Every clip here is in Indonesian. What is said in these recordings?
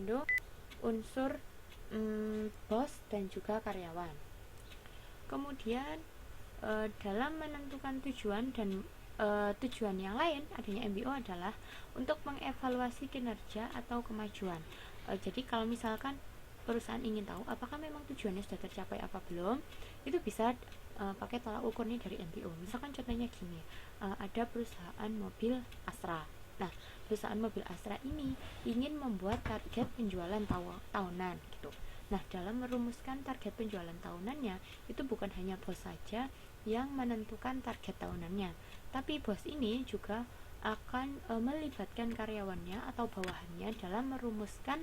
mengandung unsur bos dan juga karyawan. Kemudian dalam menentukan tujuan dan tujuan yang lain adanya MBO adalah untuk mengevaluasi kinerja atau kemajuan. Jadi kalau misalkan perusahaan ingin tahu apakah memang tujuannya sudah tercapai apa belum, itu bisa pakai tolak ukurnya dari MBO. Misalkan contohnya gini, ada perusahaan mobil Astra. Nah, perusahaan mobil Astra ini ingin membuat target penjualan tahunan gitu. Nah, dalam merumuskan target penjualan tahunannya, itu bukan hanya bos saja yang menentukan target tahunannya, tapi bos ini juga akan melibatkan karyawannya atau bawahannya dalam merumuskan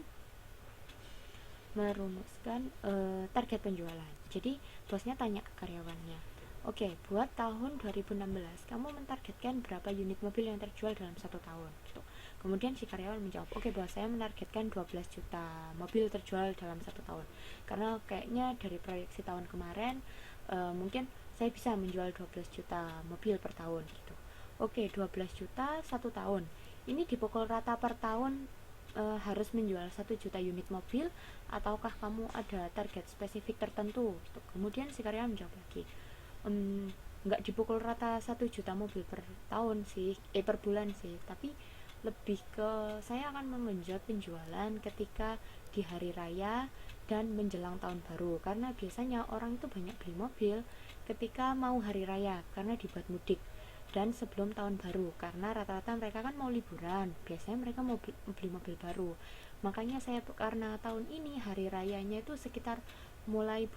target penjualan. Jadi bosnya tanya ke karyawannya, oke, buat tahun 2016 kamu mentargetkan berapa unit mobil yang terjual dalam 1 tahun gitu. Kemudian si karyawan menjawab, oke bos, saya menargetkan 12 juta mobil terjual dalam 1 tahun, karena kayaknya dari proyeksi tahun kemarin mungkin saya bisa menjual 12 juta mobil per tahun gitu. Oke, 12 juta 1 tahun, ini dipukul rata per tahun harus menjual 1 juta unit mobil, ataukah kamu ada target spesifik tertentu gitu. Kemudian si karyawan menjawab lagi, nggak dipukul rata 1 juta mobil per tahun sih, per bulan sih, tapi lebih ke saya akan menggenjot penjualan ketika di hari raya dan menjelang tahun baru, karena biasanya orang itu banyak beli mobil ketika mau hari raya karena dibuat mudik, dan sebelum tahun baru karena rata-rata mereka kan mau liburan, biasanya mereka mau beli mobil baru. Makanya saya, karena tahun ini hari rayanya itu sekitar mulai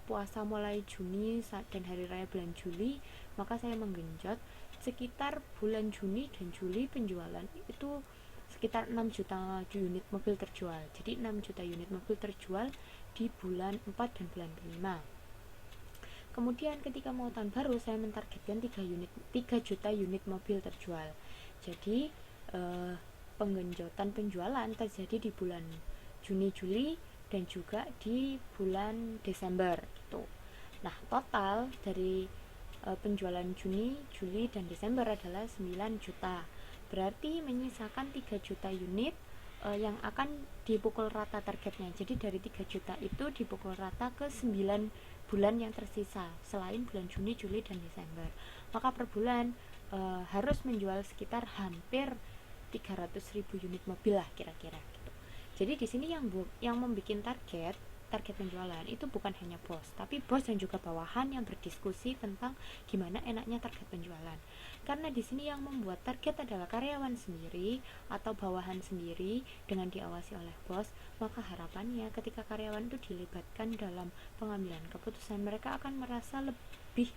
puasa mulai Juni dan hari raya bulan Juli, maka saya menggenjot sekitar bulan Juni dan Juli penjualan itu sekitar 6 juta unit mobil terjual. Jadi 6 juta unit mobil terjual di bulan 4 dan bulan 5. Kemudian ketika mau tahun baru saya mentargetkan 3 juta unit mobil terjual. Jadi penggenjotan penjualan terjadi di bulan Juni, Juli dan juga di bulan Desember gitu. Nah, total dari penjualan Juni, Juli dan Desember adalah 9 juta. Berarti menyisakan 3 juta unit yang akan dipukul rata targetnya. Jadi dari 3 juta itu dipukul rata ke 9 bulan yang tersisa selain bulan Juni, Juli dan Desember. Maka per bulan harus menjual sekitar hampir 300.000 unit mobil lah kira-kira gitu. Jadi di sini yang membuat target penjualan itu bukan hanya bos, tapi bos dan juga bawahan yang berdiskusi tentang gimana enaknya target penjualan. Karena di sini yang membuat target adalah karyawan sendiri atau bawahan sendiri dengan diawasi oleh bos, maka harapannya ketika karyawan itu dilibatkan dalam pengambilan keputusan, mereka akan merasa lebih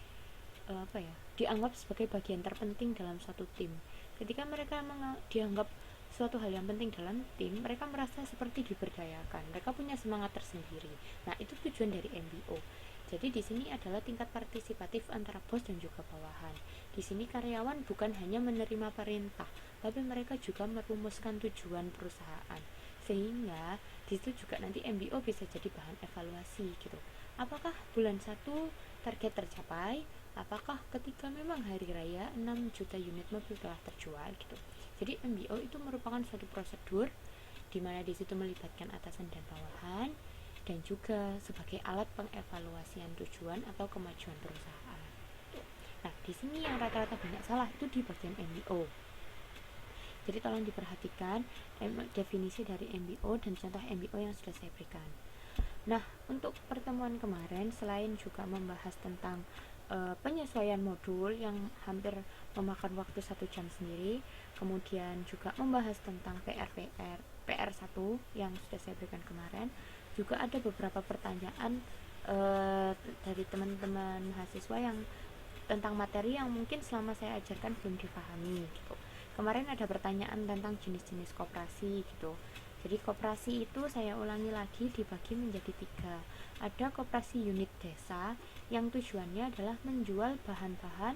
dianggap sebagai bagian terpenting dalam suatu tim. Ketika mereka dianggap suatu hal yang penting dalam tim, mereka merasa seperti diberdayakan, mereka punya semangat tersendiri. Nah, itu tujuan dari MBO. Jadi di sini adalah tingkat partisipatif antara bos dan juga bawahan. Di sini karyawan bukan hanya menerima perintah, tapi mereka juga merumuskan tujuan perusahaan. Sehingga di situ juga nanti MBO bisa jadi bahan evaluasi gitu. Apakah bulan 1 target tercapai? Apakah ketika memang hari raya 6 juta unit mobil telah terjual gitu. Jadi MBO itu merupakan suatu prosedur di mana di situ melibatkan atasan dan bawahan, dan juga sebagai alat pengevaluasian tujuan atau kemajuan perusahaan. Nah, di sini yang rata-rata banyak salah itu di bagian MBO. Jadi tolong diperhatikan definisi dari MBO dan contoh MBO yang sudah saya berikan. Nah, untuk pertemuan kemarin selain juga membahas tentang penyesuaian modul yang hampir memakan waktu 1 jam sendiri, kemudian juga membahas tentang PR1 yang sudah saya berikan kemarin, juga ada beberapa pertanyaan dari teman-teman mahasiswa yang tentang materi yang mungkin selama saya ajarkan belum dipahami gitu. Kemarin ada pertanyaan tentang jenis-jenis koperasi gitu. Jadi koperasi itu saya ulangi lagi dibagi menjadi 3. Ada koperasi unit desa yang tujuannya adalah menjual bahan-bahan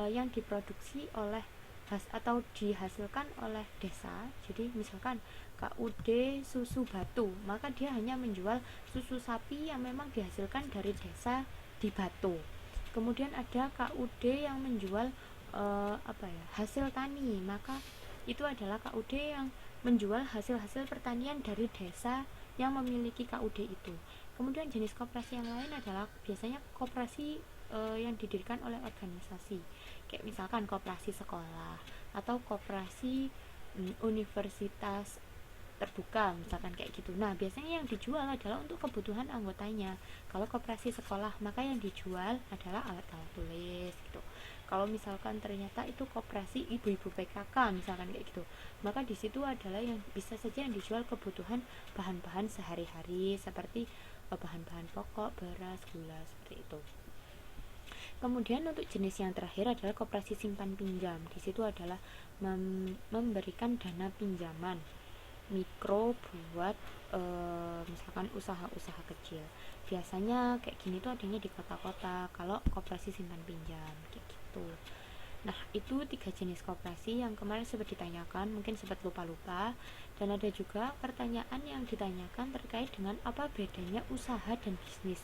yang diproduksi oleh atau dihasilkan oleh desa. Jadi misalkan KUD susu Batu, maka dia hanya menjual susu sapi yang memang dihasilkan dari desa di Batu. Kemudian ada KUD yang menjual hasil tani, maka itu adalah KUD yang menjual hasil-hasil pertanian dari desa yang memiliki KUD itu. Kemudian jenis koperasi yang lain adalah biasanya koperasi yang didirikan oleh organisasi, kayak misalkan koperasi sekolah atau koperasi universitas terbuka, misalkan kayak gitu. Nah, biasanya yang dijual adalah untuk kebutuhan anggotanya. Kalau koperasi sekolah, maka yang dijual adalah alat-alat tulis gitu. Kalau misalkan ternyata itu koperasi ibu-ibu PKK misalkan kayak gitu, maka di situ adalah yang bisa saja yang dijual kebutuhan bahan-bahan sehari-hari seperti bahan-bahan pokok, beras, gula, seperti itu. Kemudian untuk jenis yang terakhir adalah koperasi simpan pinjam. Di situ adalah memberikan dana pinjaman mikro buat misalkan usaha-usaha kecil. Biasanya kayak gini tuh adanya di kota-kota kalau koperasi simpan pinjam kayak gitu. Nah, itu 3 jenis koperasi yang kemarin sempat ditanyakan, mungkin sempat lupa-lupa. Dan ada juga pertanyaan yang ditanyakan terkait dengan apa bedanya usaha dan bisnis.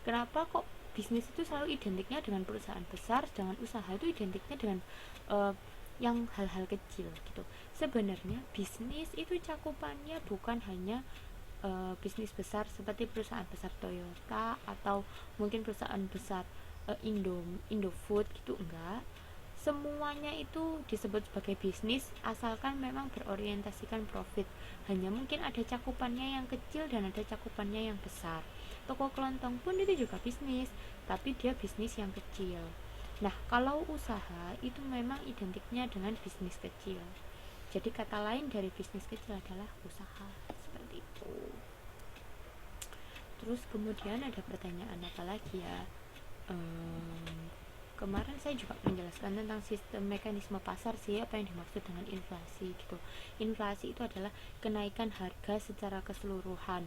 Kenapa kok bisnis itu selalu identiknya dengan perusahaan besar, sedangkan usaha itu identiknya dengan yang hal-hal kecil gitu. Sebenarnya bisnis itu cakupannya bukan hanya bisnis besar seperti perusahaan besar Toyota atau mungkin perusahaan besar Indofood gitu, enggak. Semuanya itu disebut sebagai bisnis asalkan memang berorientasikan profit. Hanya mungkin ada cakupannya yang kecil dan ada cakupannya yang besar. Toko kelontong pun itu juga bisnis, tapi dia bisnis yang kecil. Nah, kalau usaha itu memang identiknya dengan bisnis kecil. Jadi kata lain dari bisnis kecil adalah usaha, seperti itu. Terus kemudian ada pertanyaan apa lagi ya? Kemarin saya juga menjelaskan tentang sistem mekanisme pasar sih, apa yang dimaksud dengan inflasi gitu. Inflasi itu adalah kenaikan harga secara keseluruhan.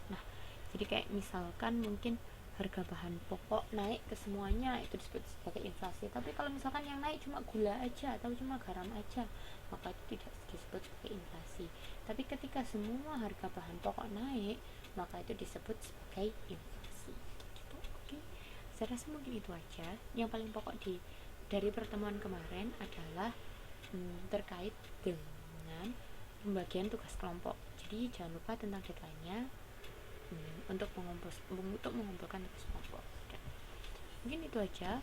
Nah, jadi kayak misalkan mungkin harga bahan pokok naik ke semuanya, itu disebut sebagai inflasi. Tapi kalau misalkan yang naik cuma gula aja atau cuma garam aja, maka itu tidak disebut sebagai inflasi. Tapi ketika semua harga bahan pokok naik, maka itu disebut sebagai inflasi gitu. Oke, saya rasa mungkin itu aja yang paling pokok dari pertemuan kemarin adalah terkait dengan pembagian tugas kelompok. Jadi jangan lupa tentang deadline-nya untuk mengumpulkan tugas kelompok. Dan mungkin itu aja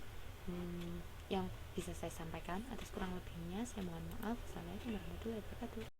yang bisa saya sampaikan. Atas kurang lebihnya saya mohon maaf. Assalamualaikum warahmatullahi wabarakatuh.